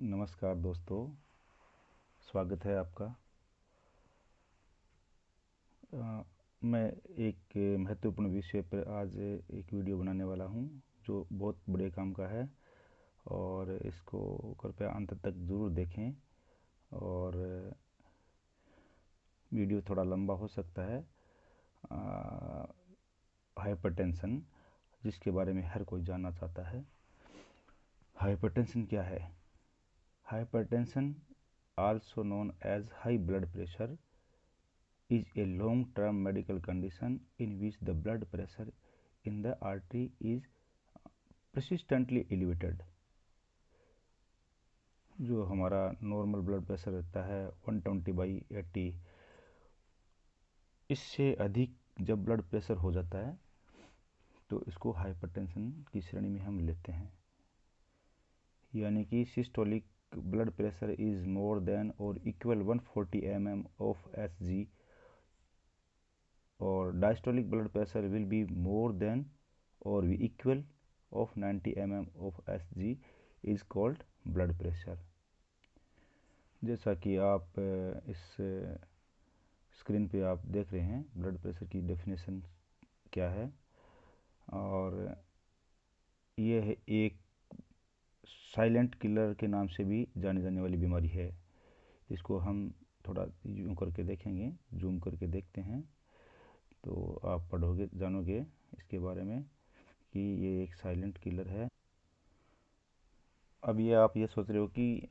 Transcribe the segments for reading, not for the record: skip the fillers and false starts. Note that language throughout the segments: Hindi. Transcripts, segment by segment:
नमस्कार दोस्तों, स्वागत है आपका। मैं एक महत्वपूर्ण विषय पर आज एक वीडियो बनाने वाला हूं जो बहुत बड़े काम का है और इसको कृपया अंत तक ज़रूर देखें। और वीडियो थोड़ा लंबा हो सकता है। हाइपरटेंशन, जिसके बारे में हर कोई जानना चाहता है। हाइपरटेंशन क्या है? Hypertension, also known as high blood pressure, is a long-term medical condition in which the blood pressure in the artery is persistently elevated। जो हमारा नॉर्मल ब्लड प्रेशर रहता है 120/80, इससे अधिक जब ब्लड प्रेशर हो जाता है तो इसको हाइपरटेंशन की श्रेणी में हम लेते हैं। यानी कि systolic blood pressure is more than और इक्वल 140 mm of Hg, और diastolic blood pressure will be more than और भी equal of 90 mm of Hg is called blood pressure. जैसा कि आप इस स्क्रीन पे आप देख रहे हैं, ब्लड प्रेशर की डेफिनेशन क्या है। और ये है एक साइलेंट किलर के नाम से भी जानी जाने वाली बीमारी है। इसको हम थोड़ा यूँ करके देखेंगे, जूम करके देखते हैं तो आप पढ़ोगे, जानोगे इसके बारे में कि ये एक साइलेंट किलर है। अब ये आप ये सोच रहे हो कि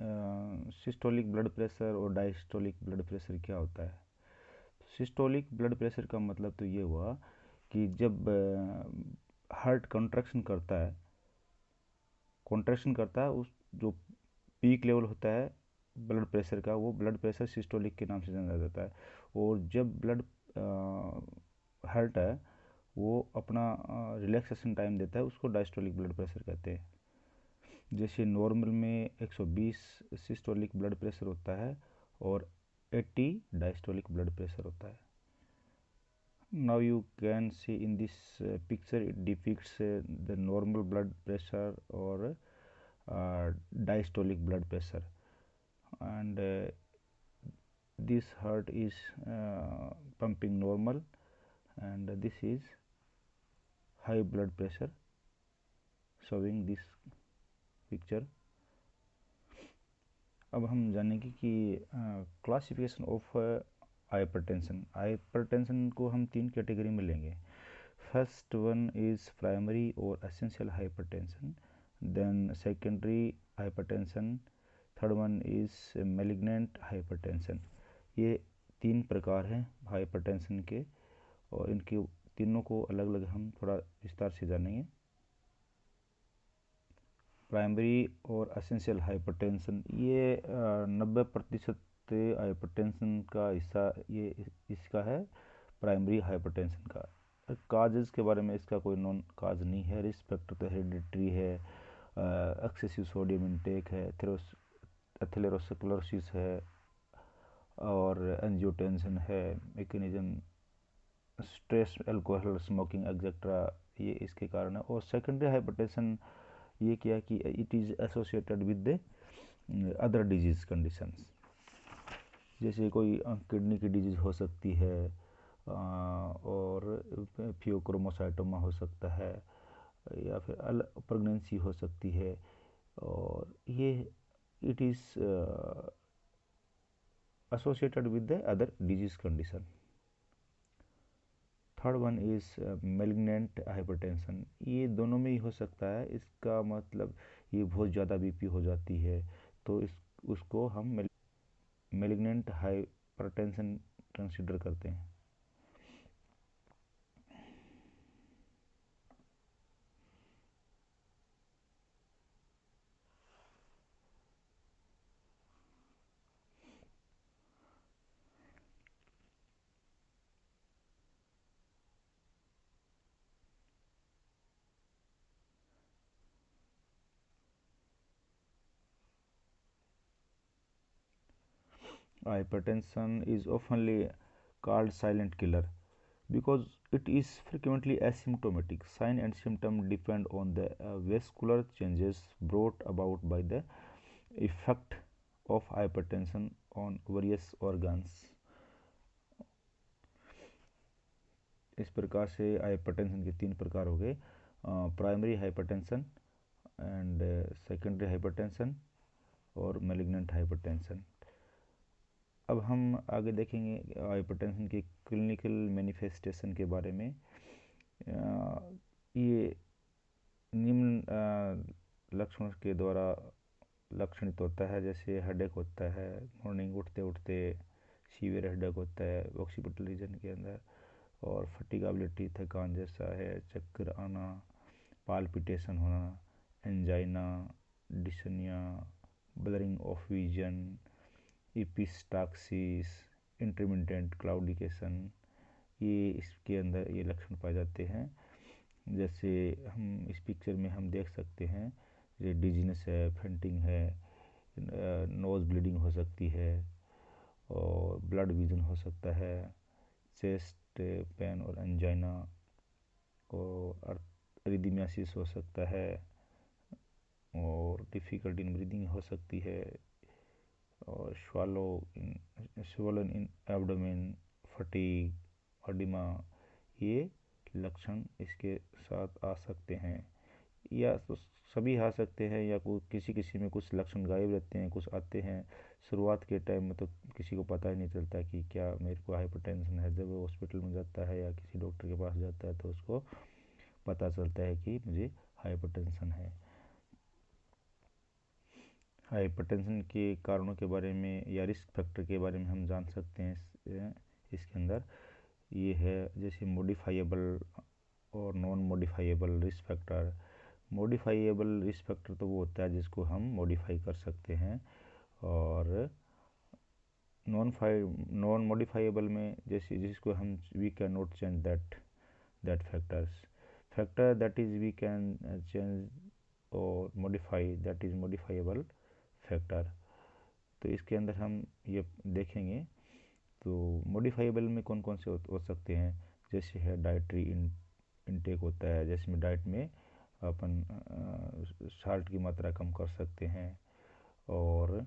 सिस्टोलिक ब्लड प्रेशर और डायस्टोलिक ब्लड प्रेशर क्या होता है। सिस्टोलिक ब्लड प्रेशर का मतलब तो ये हुआ कि जब हार्ट कॉन्ट्रैक्शन करता है, उस जो पीक लेवल होता है ब्लड प्रेशर का, वो ब्लड प्रेशर सिस्टोलिक के नाम से जाना जाता है। और जब ब्लड हार्ट है वो अपना रिलैक्सेशन टाइम देता है, उसको डायस्टोलिक ब्लड प्रेशर कहते हैं। जैसे नॉर्मल में 120 सिस्टोलिक ब्लड प्रेशर होता है और 80 डायस्टोलिक ब्लड प्रेशर होता है। Now you can see in this picture it depicts the normal blood pressure or diastolic blood pressure, and this heart is pumping normal, and this is high blood pressure showing this picture। अब हम जानेंगे कि क्लासिफिकेशन ऑफ हाइपरटेंशन को हम 3 कैटेगरी में लेंगे। फर्स्ट वन इज़ प्राइमरी और essential hypertension, then secondary hypertension, third one is malignant hypertension. ये 3 प्रकार हैं हाइपरटेंशन के, और इनके तीनों को अलग अलग हम थोड़ा विस्तार से जानेंगे। प्राइमरी और एसेंशियल हाइपरटेंशन, ये 90% हाइपरटेंशन का हिस्सा ये इसका है, प्राइमरी हाइपरटेंशन का। काजेज़ के बारे में इसका कोई नॉन काज नहीं है। रिस्क फैक्टर तो हेरिडिटरी है, एक्सेसिव सोडियम इनटेक है, एथेरोस्क्लेरोसिस है, और एंजियोटेंशन है, mechanism stress, alcohol, smoking etcetera, ये इसके कारण है। और सेकेंडरी हाइपरटेंशन ये क्या कि it is associated with the other disease conditions. जैसे कोई किडनी की डिजीज़ हो सकती है, और फियोक्रोमोसाइटोमा हो सकता है, या फिर प्रेगनेंसी हो सकती है, और ये it is associated with the other disease condition. Third one is malignant hypertension, ये दोनों में ही हो सकता है। इसका मतलब ये बहुत ज़्यादा बीपी हो जाती है तो उसको हम मैलिग्नेंट हाइपरटेंशन कंसिडर करते हैं। Hypertension is often called silent killer because it is frequently asymptomatic. Sign and symptom depend on the vascular changes brought about by the effect of hypertension on various organs. इस प्रकार से हाइपरटेंशन के 3 प्रकार हो गए, primary hypertension and secondary hypertension और मैलिग्नेंट हाइपरटेंशन। अब हम आगे देखेंगे हाइपरटेंशन के क्लिनिकल मैनिफेस्टेशन के बारे में। ये निम्न लक्षणों के द्वारा लक्षणित होता है, जैसे हेडेक होता है, मॉर्निंग उठते उठते सीवियर हेडेक होता है ऑक्सीपिटल रीजन के अंदर, और फटीगेबिलिटी थकान जैसा है, चक्कर आना, पाल्पिटेशन होना, angina, dyspnoea, blurring of vision, epistaxis, intermittent claudication, ये इसके अंदर ये लक्षण पाए जाते हैं। जैसे हम इस पिक्चर में हम देख सकते हैं, ये डिजीनेस है, फेंटिंग है, नोज़ ब्लीडिंग हो सकती है और ब्लड विजन हो सकता है, चेस्ट पेन और एंजाइना और अरिदमियासिस हो सकता है और डिफ़िकल्टी इन ब्रीदिंग हो सकती है और स्वॉलन इन एब्डोमेन, फटीग, एडिमा, ये लक्षण इसके साथ आ सकते हैं, या तो सभी आ सकते हैं या किसी किसी में कुछ लक्षण गायब रहते हैं, कुछ आते हैं। शुरुआत के टाइम में तो किसी को पता ही नहीं चलता कि क्या मेरे को हाइपरटेंशन है। जब वो हॉस्पिटल में जाता है या किसी डॉक्टर के पास जाता है तो उसको पता चलता है कि मुझे हाइपरटेंशन है। हाइपरटेंशन के कारणों के बारे में या रिस्क फैक्टर के बारे में हम जान सकते हैं इसके अंदर। ये है जैसे मॉडिफाइएबल और non modifiable risk factor. Modifiable risk factor तो वो होता है जिसको हम मॉडिफाई कर सकते हैं, और नॉन मॉडिफाइएबल में जैसे जिसको हम we can not change that factor that is we can change और modify, that is modifiable factor. तो इसके अंदर हम ये देखेंगे तो मॉडिफाइबल में कौन कौन से हो सकते हैं। जैसे है डाइटरी इनटेक होता है, जैसे में डाइट में अपन साल्ट की मात्रा कम कर सकते हैं, और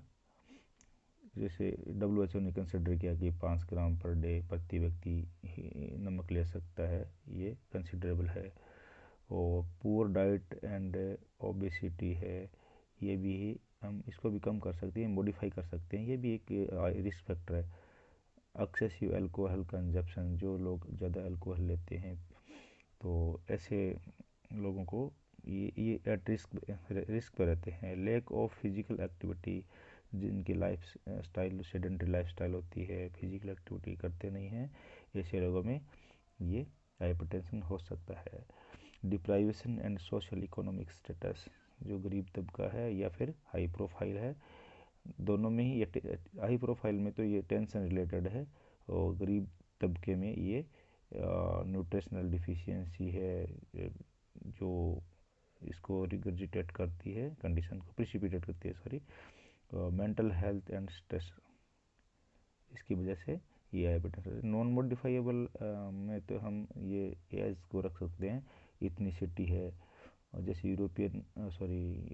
जैसे WHO ने कंसिडर किया कि 5 ग्राम पर डे प्रति व्यक्ति नमक ले सकता है, ये कंसिडरेबल है। और पुअर डाइट एंड ओबेसिटी है, ये भी हम इसको भी कम कर सकते हैं, मॉडिफाई कर सकते हैं, ये भी एक रिस्क फैक्टर है। एक्सेसिव अल्कोहल कंजप्शन, जो लोग ज़्यादा अल्कोहल लेते हैं तो ऐसे लोगों को ये एट रिस्क पर रहते हैं। लैक ऑफ फिजिकल एक्टिविटी, जिनकी life style sedentary life style होती है, फिजिकल एक्टिविटी करते नहीं हैं, ऐसे लोगों में ये हाइपरटेंशन हो सकता है। Deprivation and social economic status, जो गरीब तबका है या फिर हाई प्रोफाइल है, दोनों में ही ये हाई प्रोफाइल में तो ये टेंशन रिलेटेड है, और गरीब तबके में ये न्यूट्रिशनल डिफिशियंसी है, जो इसको रिगर्जिटेट करती है, कंडीशन को प्रिसिपिटेट करती है, sorry. Mental health and stress, इसकी वजह से ये हाइपरटेंशन। नॉन मॉडिफाइएबल में तो हम ये एज को रख सकते हैं, इथनिसिटी है, और जैसे यूरोपियन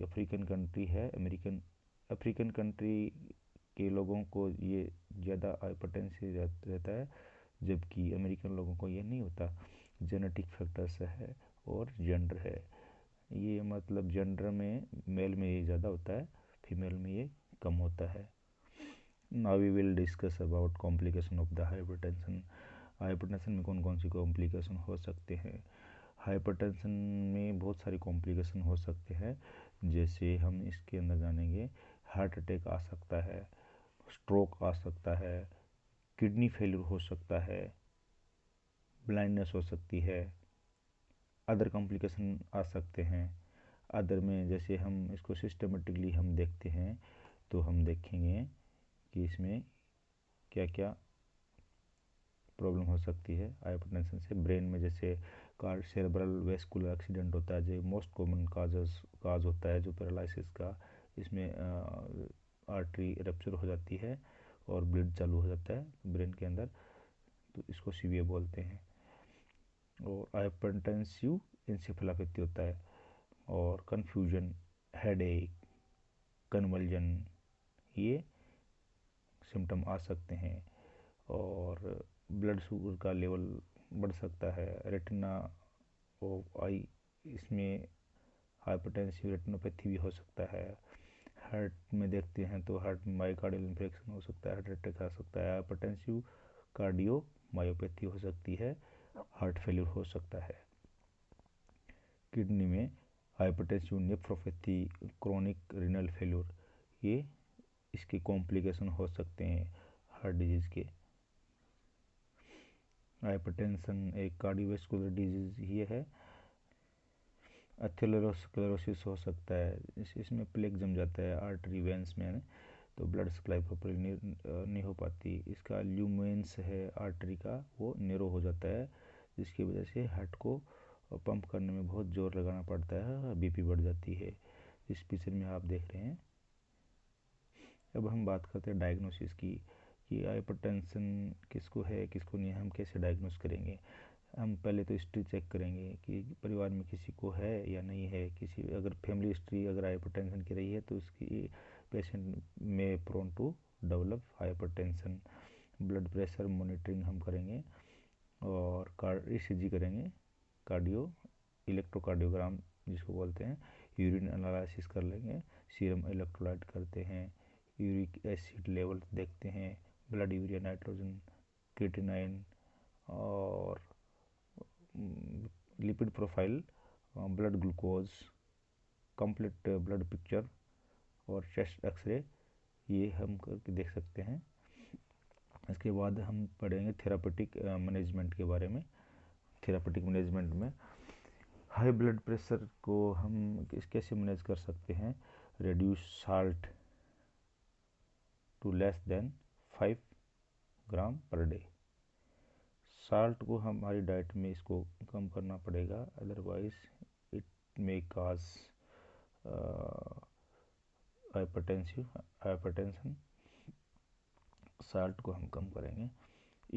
अफ्रीकन कंट्री है, अफ्रीकन कंट्री के लोगों को ये ज़्यादा हाइपरटेंशन रहता है, जबकि अमेरिकन लोगों को ये नहीं होता। जेनेटिक फैक्टर्स है और जेंडर है, ये मतलब जेंडर में मेल में ये ज़्यादा होता है, फीमेल में ये कम होता है। Now we will discuss about complication of the hypertension. Hypertension में कौन कौन सी कॉम्प्लिकेशन हो सकते हैं। हाइपरटेंशन में बहुत सारे कॉम्प्लिकेशन हो सकते हैं, जैसे हम इसके अंदर जानेंगे। हार्ट अटैक आ सकता है, स्ट्रोक आ सकता है, किडनी फेलियर हो सकता है, ब्लाइंडनेस हो सकती है, अदर कॉम्प्लिकेशन आ सकते हैं। अदर में जैसे हम इसको सिस्टमेटिकली हम देखते हैं तो हम देखेंगे कि इसमें क्या क्या प्रॉब्लम हो सकती है हाइपरटेंशन से। ब्रेन में जैसे कार्ड सेरेब्रल वेस्कुलर एक्सीडेंट होता है, जो मोस्ट कॉमन काज होता है जो पैरालिसिस का। इसमें आर्टरी रप्चर हो जाती है और ब्लड चालू हो जाता है ब्रेन के अंदर, तो इसको सीवियर बोलते हैं। और हाइपरटेंसिव इंसेफेलोपैथी होता है, और कन्फ्यूजन, हेडेक, कन्वल्जन, ये सिम्टम आ सकते हैं। और ब्लड शुगर का लेवल बढ़ सकता है। रेटिना ऑफ आई, इसमें हाइपरटेंसिव रेटिनोपैथी भी हो सकता है। हार्ट में देखते हैं तो हार्ट में मायोकार्डियल इन्फेक्शन हो सकता है, हार्ट अटैक आ सकता है, हाइपरटेंसिव कार्डियोमायोपैथी हो सकती है, हार्ट फेल्यूर हो सकता है। किडनी में hypertensive nephropathy, chronic renal failure, ये इसके कॉम्प्लिकेशन हो सकते हैं हार्ट डिजीज़ के। हाइपरटेंशन एक कार्डियोवैस्कुलर डिजीज़ ये है। एथेरोस्क्लेरोसिस हो सकता है, इसमें प्लेग जम जाता है आर्टरी वेंस में, तो ब्लड सप्लाई प्रॉपर्ली नहीं हो पाती। इसका ल्यूमेंस है आर्टरी का, वो नेरो हो जाता है, जिसकी वजह से हार्ट को पंप करने में बहुत जोर लगाना पड़ता है, बीपी बढ़ जाती है। इस पिक्चर में आप देख रहे हैं। अब हम बात करते हैं डायग्नोसिस की, कि हाइपरटेंशन किसको है किसको नहीं है, हम कैसे डायग्नोस करेंगे। हम पहले तो हिस्ट्री चेक करेंगे कि परिवार में किसी को है या नहीं है। किसी अगर फैमिली हिस्ट्री अगर हाइपरटेंशन की रही है तो उसकी पेशेंट में prone to develop hypertension. Blood pressure monitoring हम करेंगे और ईसीजी करेंगे, कार्डियो इलेक्ट्रोकार्डियोग्राम जिसको बोलते हैं, यूरिन एनालिसिस कर लेंगे, सीरम इलेक्ट्रोलाइट करते हैं, यूरिक एसिड लेवल देखते हैं, ब्लड यूरिया नाइट्रोजन, क्रिएटिनाइन और lipid profile, blood glucose, complete blood picture और चेस्ट एक्सरे, ये हम करके देख सकते हैं। इसके बाद हम पढ़ेंगे थेरापेटिक मैनेजमेंट के बारे में। थेरापेटिक मैनेजमेंट में हाई ब्लड प्रेशर को हम कैसे मैनेज कर सकते हैं। Reduce salt to less than 5 gram per day. Salt को हमारी डाइट में इसको कम करना पड़ेगा, otherwise it may cause hypertension. Salt को हम कम करेंगे।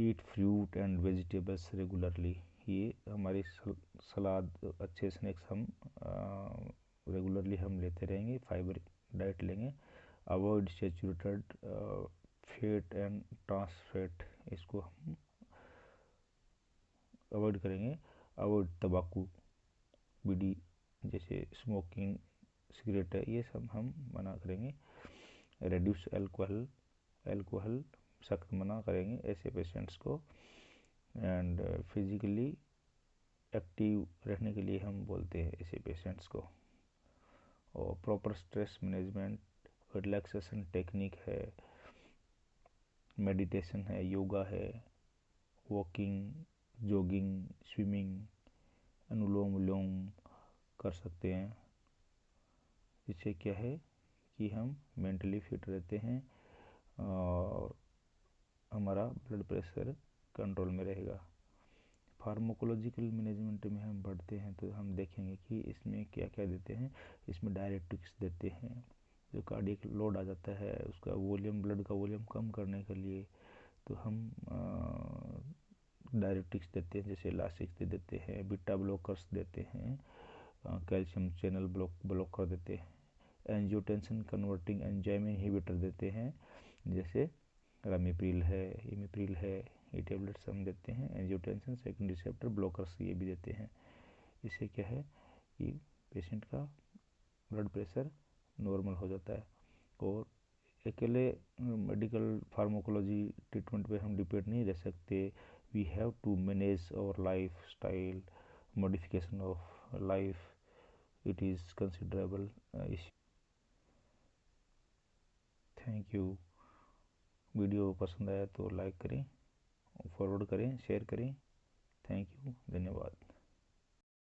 Eat fruit and vegetables regularly, ये हमारी सलाद अच्छे स्नैक्स हम रेगुलरली हम लेते रहेंगे, फाइबर डाइट लेंगे। Avoid saturated fat and trans fat, इसको हम अवॉइड करेंगे। अवॉइड तंबाकू, बीड़ी जैसे स्मोकिंग, सिगरेट है, ये सब हम मना करेंगे। रिड्यूस अल्कोहल सख्त मना करेंगे ऐसे पेशेंट्स को। एंड फिजिकली एक्टिव रहने के लिए हम बोलते हैं ऐसे पेशेंट्स को। और proper stress management, relaxation technique है, मेडिटेशन है, योगा है, वॉकिंग, जॉगिंग, स्विमिंग, अनुलोम विलोम कर सकते हैं। इससे क्या है कि हम मेंटली फिट रहते हैं और हमारा ब्लड प्रेशर कंट्रोल में रहेगा। फार्माकोलॉजिकल मैनेजमेंट में हम बढ़ते हैं तो हम देखेंगे कि इसमें क्या क्या देते हैं। इसमें डायरेटिक्स देते हैं, जो कार्डियक लोड आ जाता है उसका वॉल्यूम, ब्लड का वॉल्यूम कम करने के लिए, तो हम डायरेटिक्स देते हैं, जैसे लासिक्स देते हैं, बीटा ब्लॉकर्स देते हैं, कैल्शियम चैनल ब्लॉक कर देते हैं, एंजियोटेंसिन कन्वर्टिंग एंजाइम इनहिबिटर देते हैं, जैसे रामिप्रिल है, इमिप्रिल है, ये टेबलेट्स हम देते हैं। एंजियोटेंसिन सेकंड रिसेप्टर ब्लॉकर्स ये भी देते हैं। इससे क्या है कि पेशेंट का ब्लड प्रेशर नॉर्मल हो जाता है। और अकेले मेडिकल फार्माकोलॉजी ट्रीटमेंट पे हम डिपेंड नहीं रह सकते। We have to manage our lifestyle, modification of life, it is considerable issue. Thank you. Video पसंद आया तो लाइक करें, फॉरवर्ड करें, शेयर करें। थैंक यू, धन्यवाद।